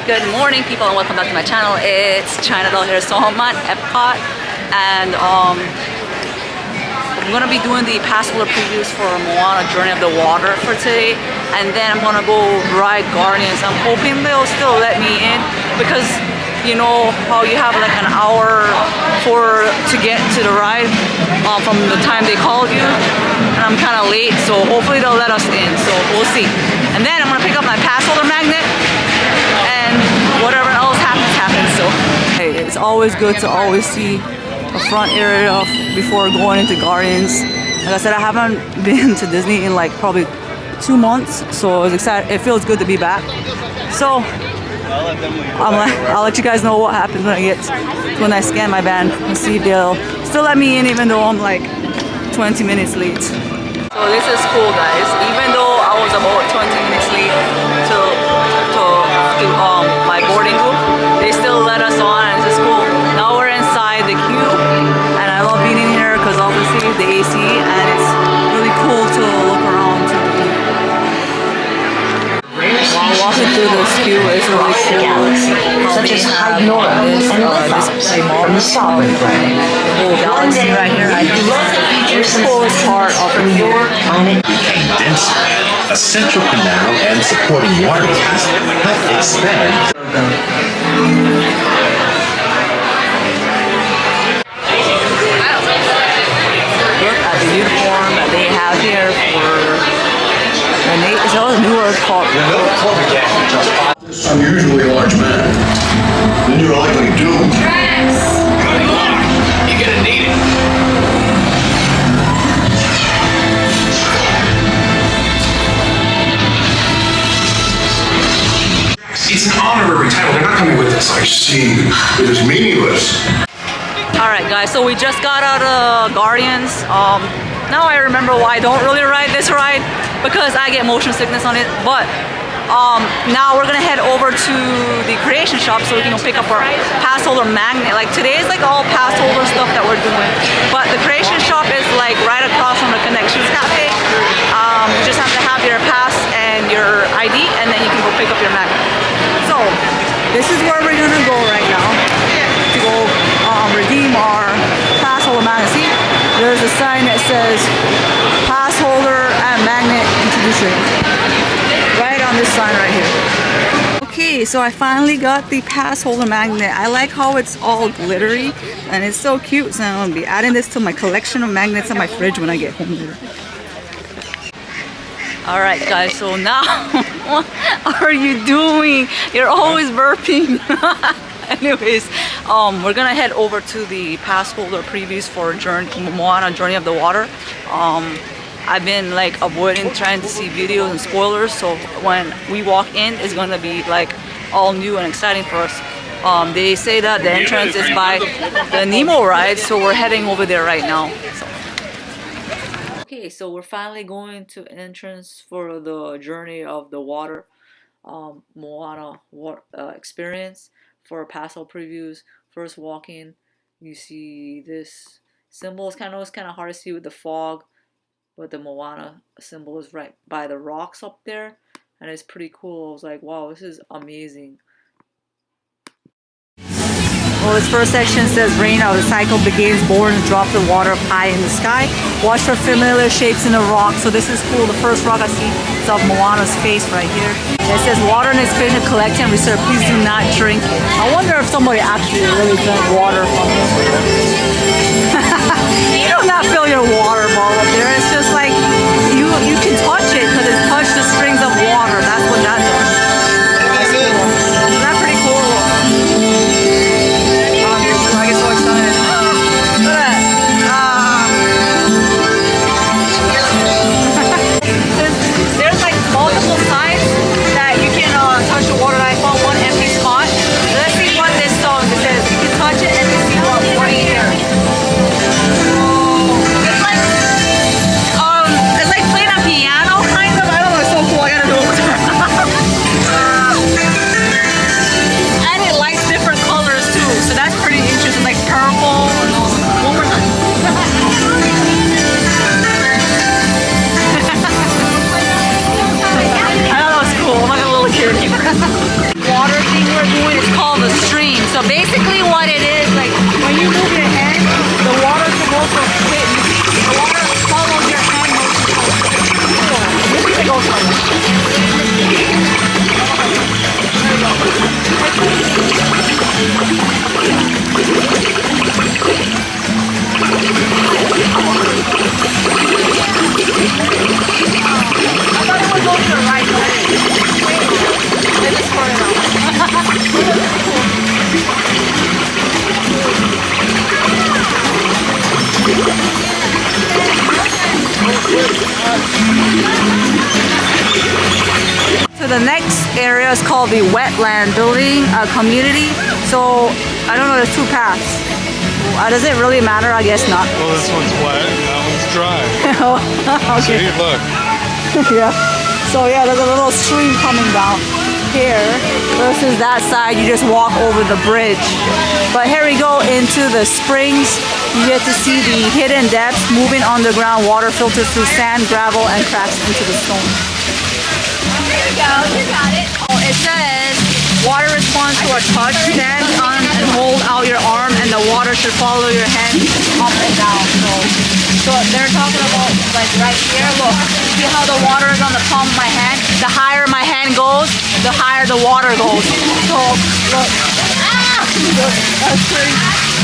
Good morning, people, and welcome back to my channel. It's China Doll here. So I'm at Epcot, and I'm gonna be doing the passholder previews for Moana Journey of the Water for today, and then I'm gonna go ride Guardians. I'm hoping they'll still let me in because you know how you have like an hour to get to the ride from the time they called you, and I'm kind of late, so hopefully they'll let us in. So we'll see. And then I'm gonna pick up my passholder magnet, and whatever else happens. So hey, it's always good to always see the front area before going into Guardians. Like I said, I haven't been to Disney in like probably 2 months, so it's excited. It feels good to be back. So I'll let you guys know what happens when I scan my band and see if they'll still let me in even though I'm like 20 minutes late. So this is cool, guys. Even though I was about 20 minutes late to my boarding group, they still let us on, and this is cool. Now we're inside the queue, and I love being in here because obviously the AC, and it's really cool to look around too. While walking through this queue, it's really cool how they have this display mall. The whole galaxy right here. I think it's the coolest part of the queue. Became denser. A central canal and supporting waterways helped expand. Look at the uniform that they have here for it's all new, it's called. Unusually large man. Then you're likely doomed. Good luck. You're gonna need it. It's an honorary title. They're not coming with us. I see. It is meaningless. Alright guys, so we just got out of Guardians. Now I remember why I don't really ride this ride, because I get motion sickness on it. But now we're gonna head over to the creation shop so we can pick up our passholder magnet. Like today is like all passholder stuff that we're doing, but the creation shop is like right across from the Connections Cafe. You just have to have your pass and your ID, and then you can go pick up your magnet. So this is where we're gonna go right now to go redeem our passholder magnet. See, there's a sign that says passholder and magnet introduction right on this sign right here. Okay, so I finally got the passholder magnet. I like how it's all glittery and it's so cute, so I'm gonna be adding this to my collection of magnets in my fridge when I get home later. Alright guys, so now what are you doing? You're always burping. Anyways, we're gonna head over to the passholder previews for Moana Journey of the Water. I've been like avoiding trying to see videos and spoilers, so when we walk in, it's gonna be like all new and exciting for us. They say that the entrance is by the Nemo ride, so we're heading over there right now. Okay, so we're finally going to entrance for the Journey of the Water Moana experience for passholder previews. First walk in, you see this symbol. It's kind of hard to see with the fog, but the Moana symbol is right by the rocks up there, and it's pretty cool. I was like, wow, this is amazing. Well, this first section says rain of the cycle begins, born and drop the water up high in the sky. Watch for familiar shapes in the rock. So this is cool. The first rock I see is of Moana's face right here. It says water in its fish to collect and reserve. Please do not drink it. I wonder if somebody actually really drank water from this. You do not fill your water bottle up there. It's just like you can touch it because it touched the strings of water. That's what that does. That's cool. Isn't that pretty cool? I get so excited. Look at that. There's like multiple sides that you can touch the water. I found one empty spot. Let's see what this song says. You can touch it and you see what right here. It's like called the stream. So basically what it is, like when you move your hand, the water can also hit. The water follows your hand motion. This is the ghost I thought it would go to the right way. They just scored it out. So the next area is called the wetland building community. So I don't know, there's two paths. Does it really matter? I guess not. Well, this one's wet and that one's dry. Okay. See, look. Yeah. So yeah, there's a little stream coming down here versus that side. You just walk over the bridge. But here we go into the springs. You get to see the hidden depths, moving underground water filters through sand, gravel, and cracks into the stone. There you go. You got it. Oh, it says water responds to a touch. Stand on and hold out your arm, and the water should follow your hand up and down. So they're talking about like right here. Look, see how the water is on the palm of my hand? The higher my hand goes, the higher the water goes. So look, look, that's crazy.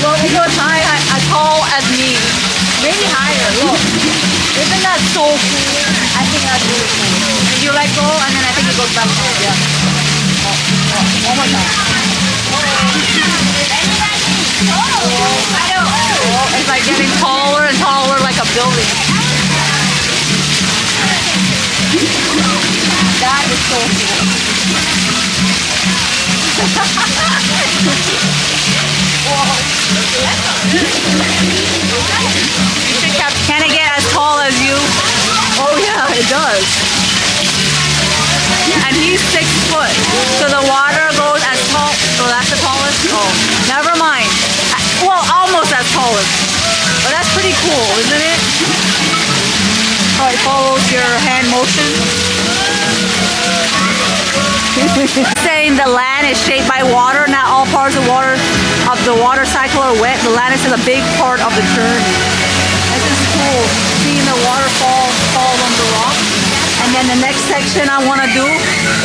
Look, it goes high, as tall as me, maybe higher. Look, isn't that so cool? I think that's really cool. And you let go, and then I think it goes back down. Yeah. One more time. It's like getting taller and taller, like a building. That is so cool. Can it get as tall as you? Oh yeah, it does. And he's 6 foot. So the water goes as tall. So that's the tallest? Oh, never mind. Well, almost as tallest. But that's pretty cool, isn't it? Oh, it follows your hand motion. Saying the land is shaped by water. Not all parts of the water cycle are wet. The land is still a big part of the journey. This is cool. Seeing the waterfall fall on the rock. And then the next section I want to do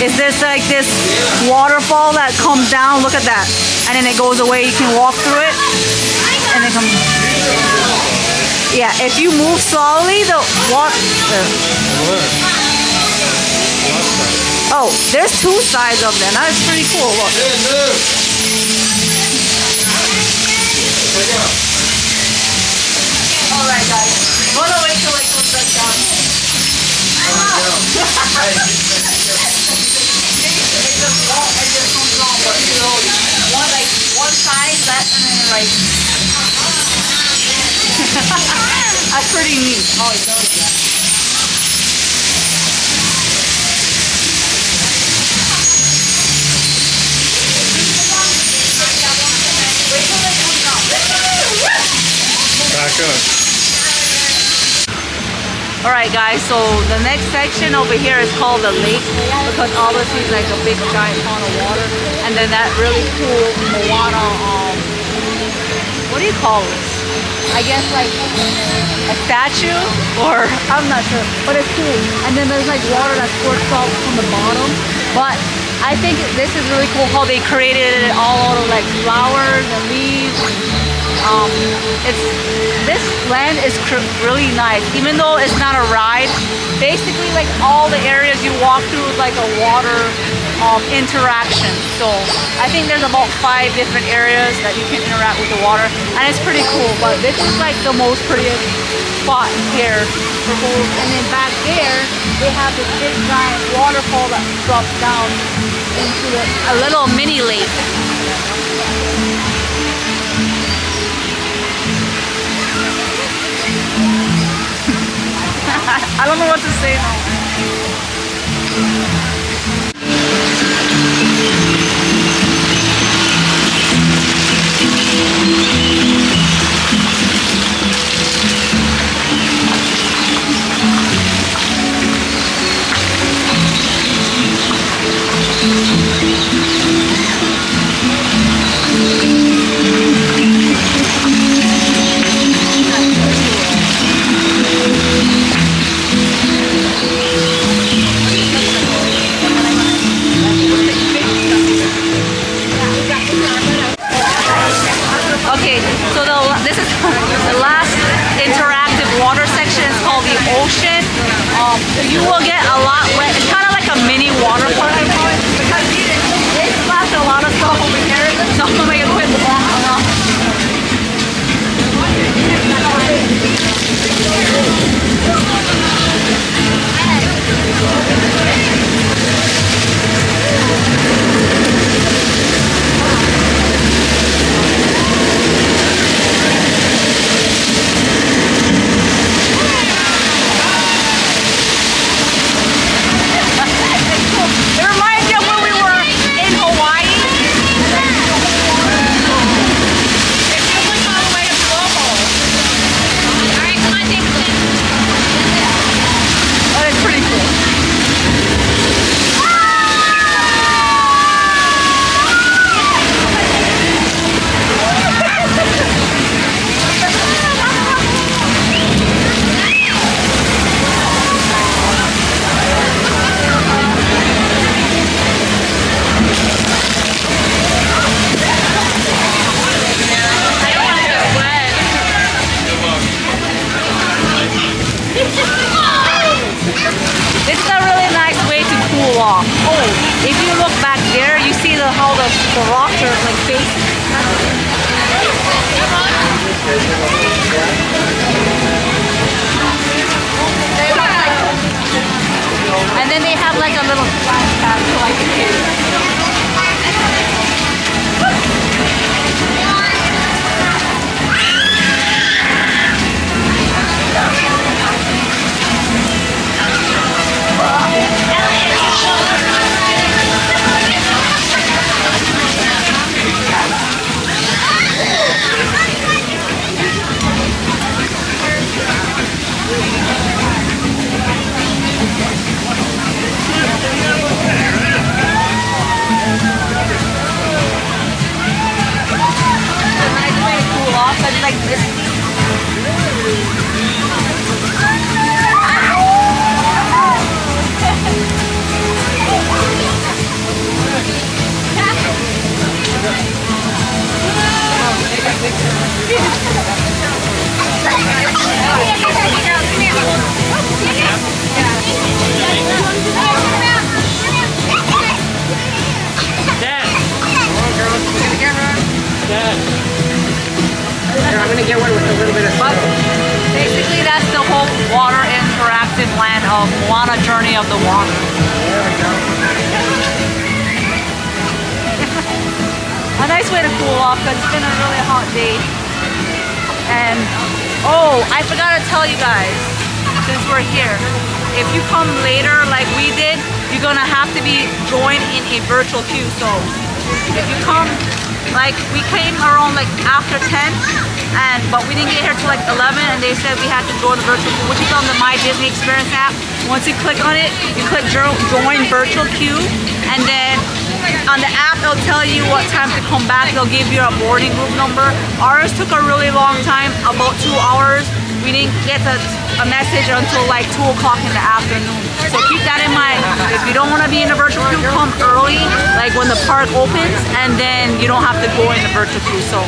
is this like this waterfall that comes down. Look at that. And then it goes away. You can walk through it. And then come. Yeah, if you move slowly, the water. Oh, there's 2 sides of them. That's pretty cool. Look. All right, guys. Wanna wait till it goes back down. One side left and then right. That's pretty neat. Oh, it does that. Wait till it comes down. Back up. Alright guys, so the next section over here is called the lake because obviously it's like a big giant pond of water, and then that really cool Moana, what do you call this? I guess like a statue, or I'm not sure, but it's cool. And then there's like water that squirts out from the bottom, but I think this is really cool how they created it all out of like flowers and leaves. This land is really nice, even though it's not a ride. Basically, like all the areas you walk through is like a water interaction. So I think there's about 5 different areas that you can interact with the water, and it's pretty cool. But this is like the most prettiest spot here for both. And then back there, they have this big giant waterfall that drops down into a little mini lake. I don't know what to say now. all the rocks are like facing. And then they have like a little splash pad for like the kids. Like this. I'm gonna get one with a little bit of salt. Basically, that's the whole water interactive land of Moana Journey of the Water. There we go. A nice way to cool off because it's been a really hot day. And oh, I forgot to tell you guys, since we're here, if you come later like we did, you're gonna have to be joined in a virtual queue. So if you come, like we came around like after 10, but we didn't get here till like 11, and they said we had to join the virtual queue, which is on the My Disney Experience app. Once you click on it, you click join virtual queue, and then on the app they'll tell you what time to come back. They'll give you a boarding group number. Ours took a really long time, about 2 hours. We didn't get a message until like 2 o'clock in the afternoon. So keep that in mind. If you don't want to be in the virtual queue, come early, like when the park opens, and then you don't have to go in the virtual queue. So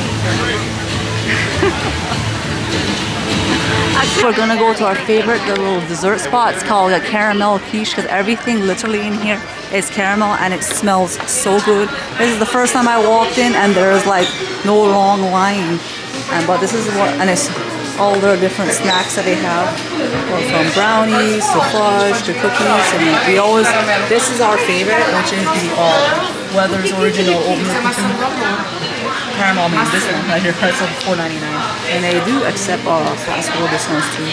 we're gonna go to our favorite little dessert spot. It's called a caramel quiche because everything literally in here is caramel and it smells so good. This is the first time I walked in and there's like no long line. But this is what, and it's all the different snacks that they have, from brownies to fudge to cookies. And we always, this is our favorite, which is the Weathers Original Oatmeal Cookie. Caramel means this one right here, price of $4.99. And they do accept passholder discounts too.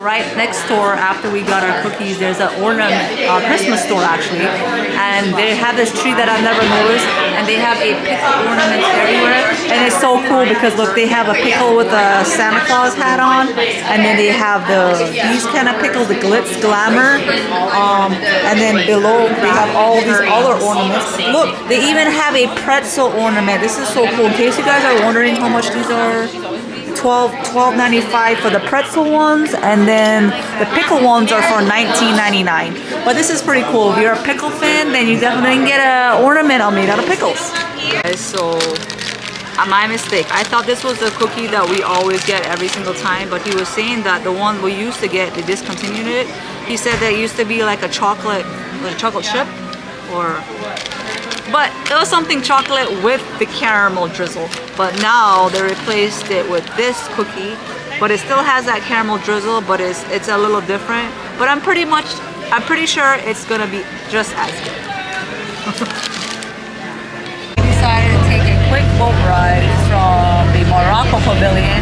Right next door, after we got our cookies, there's an ornament, Christmas store actually. And they have this tree that I've never noticed, and they have a pickle ornament everywhere. And it's so cool because look, they have a pickle with a Santa Claus hat on, and then they have these kind of pickles, the glitz glamour, and then below they have all these other ornaments. Look, they even have a pretzel ornament. This is so cool. In case you guys are wondering how much these are, $12.95 for the pretzel ones, and then the pickle ones are for $19.99. But this is pretty cool. If you're a pickle fan, then you definitely can get an ornament made out of pickles. So my mistake. I thought this was the cookie that we always get every single time, but he was saying that the one we used to get, they discontinued it. He said that it used to be like a chocolate chip, but it was something chocolate with the caramel drizzle. But now they replaced it with this cookie, but it still has that caramel drizzle, but it's a little different. But I'm pretty sure it's gonna be just as good. We decided to take a quick boat ride from the Morocco Pavilion,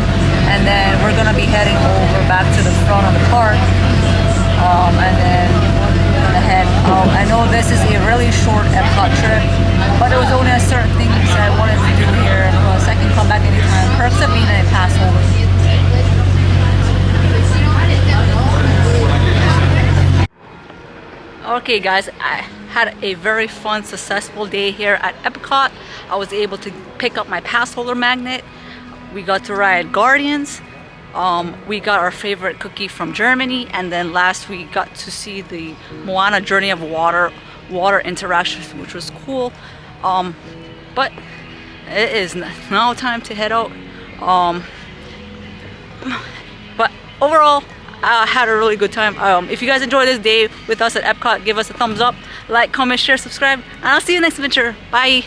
and then we're gonna be heading over back to the front of the park, and then we're gonna head. I know this is a really short Epcot trip, but there was only a certain things I wanted to do here, plus I can come back anytime. Perks of being a pass holder. Okay guys, I had a very fun, successful day here at Epcot. I was able to pick up my pass holder magnet. We got to ride Guardians. We got our favorite cookie from Germany, and then last we got to see the Moana Journey of Water interactions, which was cool. But it is now time to head out. But overall, I had a really good time. If you guys enjoyed this day with us at Epcot, give us a thumbs up, like, comment, share, subscribe, and I'll see you next adventure. Bye.